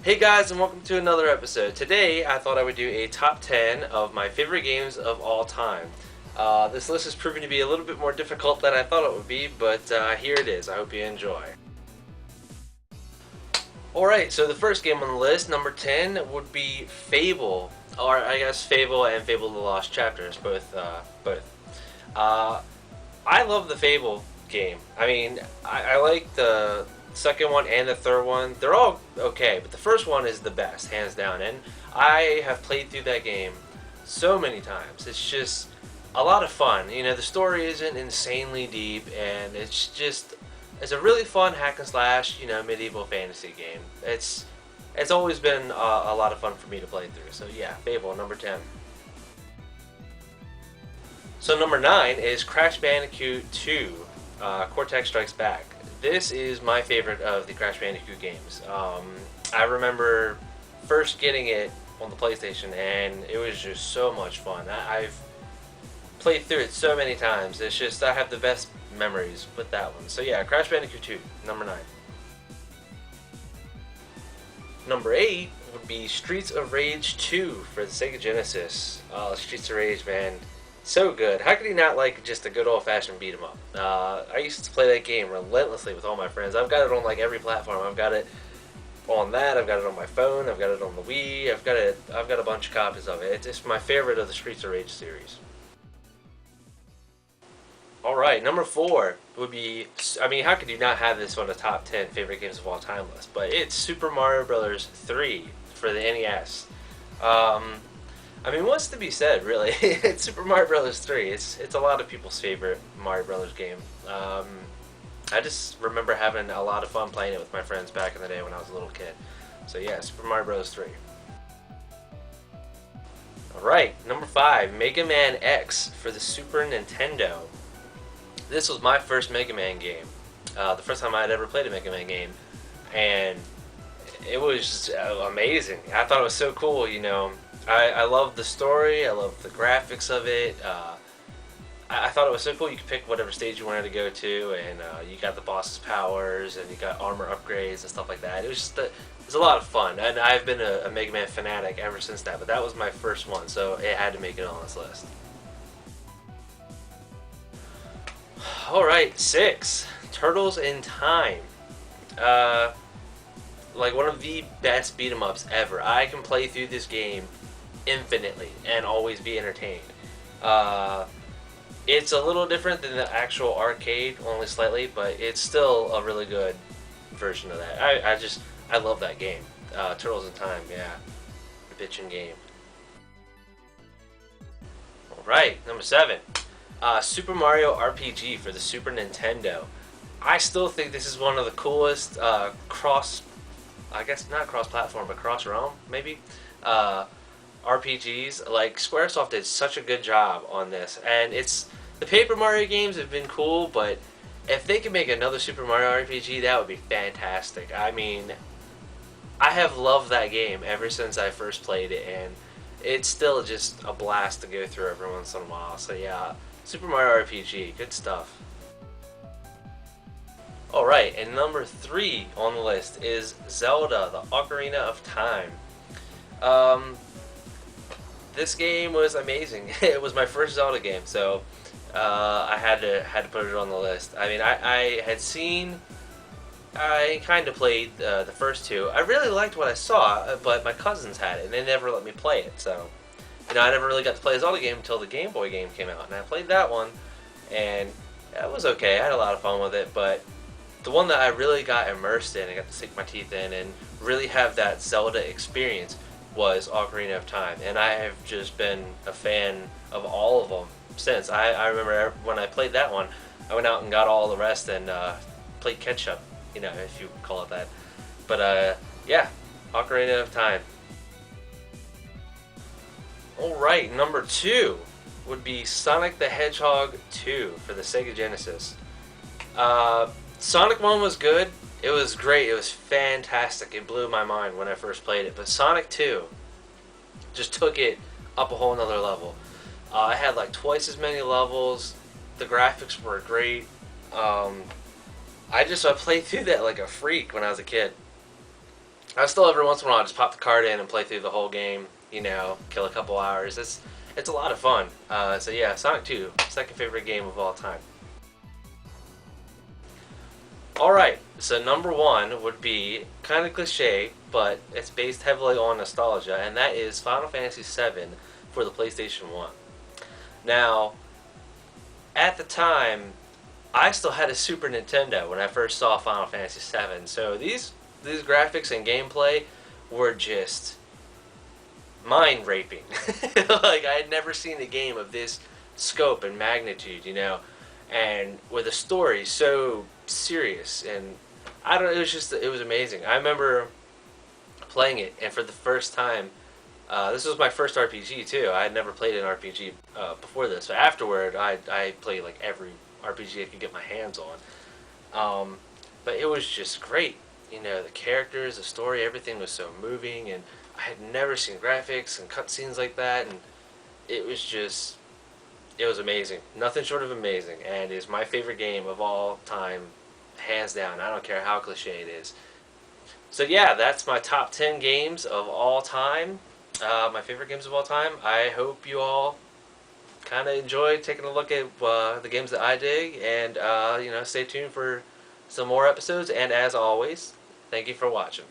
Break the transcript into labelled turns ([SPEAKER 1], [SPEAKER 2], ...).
[SPEAKER 1] Hey guys, and welcome to another episode. Today, I thought I would do a top 10 of my favorite games of all time. This list is proving to be a little bit more difficult than I thought it would be, but here it is. I hope you enjoy. Alright, so the first game on the list, number 10, would be Fable. Or I guess Fable and Fable the Lost Chapters, both. I love the Fable game. I mean, I like the second one and the third one. They're all okay, but the first one is the best, hands down. And I have played through that game so many times. It's just a lot of fun. You know, the story isn't insanely deep, and it's a really fun hack and slash, medieval fantasy game. It's always been a lot of fun for me to play through. So yeah, Fable, number 10. So number 9 is Crash Bandicoot 2, Cortex Strikes Back. This is my favorite of the Crash Bandicoot games. I remember first getting it on the PlayStation, and it was just so much fun. I've played through it so many times. It's just, I have the best memories with that one. So yeah, Crash Bandicoot 2, number 9. Number 8 would be Streets of Rage 2 for the Sega Genesis. Streets of Rage, man. So good. How could you not like just a good old-fashioned beat 'em up? I used to play that game relentlessly with all my friends. I've got it on like every platform. I've got it on that. I've got it on my phone. I've got it on the Wii. I've got a bunch of copies of it. It's just my favorite of the Streets of Rage series. All right, number 4 would be. I mean, how could you not have this on the top 10 favorite games of all time list? But it's Super Mario Bros. 3 for the NES. I mean, what's to be said, really? It's Super Mario Bros. 3. It's a lot of people's favorite Mario Bros. Game. I just remember having a lot of fun playing it with my friends back in the day when I was a little kid. So yeah, Super Mario Bros. 3. Alright, number 5, Mega Man X for the Super Nintendo. This was my first Mega Man game. The first time I had ever played a Mega Man game. And it was amazing. I thought it was so cool, I loved the story. I loved the graphics of it. I thought it was so cool. You could pick whatever stage you wanted to go to, and you got the boss's powers, and you got armor upgrades and stuff like that. It was a lot of fun, and I've been a Mega Man fanatic ever since that. But that was my first one, so it had to make it on this list. All right, 6, Turtles in Time. Like one of the best beat 'em ups ever. I can play through this game infinitely and always be entertained. It's a little different than the actual arcade, only slightly, but it's still a really good version of that. I love that game. Turtles in Time, yeah, the bitchin' game. All right, number 7, Super Mario RPG for the Super Nintendo. I still think this is one of the coolest I guess not cross-platform, but cross-realm, maybe, RPGs. Like, Squaresoft did such a good job on this, and the Paper Mario games have been cool, but if they could make another Super Mario RPG, that would be fantastic. I mean, I have loved that game ever since I first played it, and it's still just a blast to go through every once in a while. So yeah, Super Mario RPG, good stuff. Alright, and number 3 on the list is Zelda, the Ocarina of Time. This game was amazing. It was my first Zelda game, so I had to put it on the list. I mean, I kind of played the first two. I really liked what I saw, but my cousins had it, and they never let me play it. So, I never really got to play a Zelda game until the Game Boy game came out, and I played that one, and it was okay. I had a lot of fun with it, but the one that I really got immersed in, I got to sink my teeth in and really have that Zelda experience, was Ocarina of Time. And I have just been a fan of all of them since. I remember when I played that one, I went out and got all the rest and played catch-up, if you call it that. But yeah, Ocarina of Time. Alright, number 2 would be Sonic the Hedgehog 2 for the Sega Genesis. Sonic 1 was good. It was great. It was fantastic. It blew my mind when I first played it. But Sonic 2 just took it up a whole nother level. I had like twice as many levels. The graphics were great. I played through that like a freak when I was a kid. I still every once in a while just pop the card in and play through the whole game. You know, kill a couple hours. It's a lot of fun. So yeah, Sonic 2, second favorite game of all time. All right, so number one would be kind of cliche, but it's based heavily on nostalgia, and that is Final Fantasy VII for the PlayStation 1. Now, at the time, I still had a Super Nintendo when I first saw Final Fantasy VII, so these graphics and gameplay were just mind raping. Like I had never seen a game of this scope and magnitude, you know, and with a story so serious and I don't know, it was amazing. I remember playing it and for the first time, this was my first RPG too. I had never played an RPG before this. So afterward, I played like every RPG I could get my hands on. But it was just great. You know, the characters, the story, everything was so moving, and I had never seen graphics and cutscenes like that, and it was just, it was amazing. Nothing short of amazing, and is my favorite game of all time, hands down. I don't care how cliche it is. So yeah, that's my top 10 games of all time. My favorite games of all time. I hope you all kind of enjoyed taking a look at the games that I dig, and you know, stay tuned for some more episodes. And as always, thank you for watching.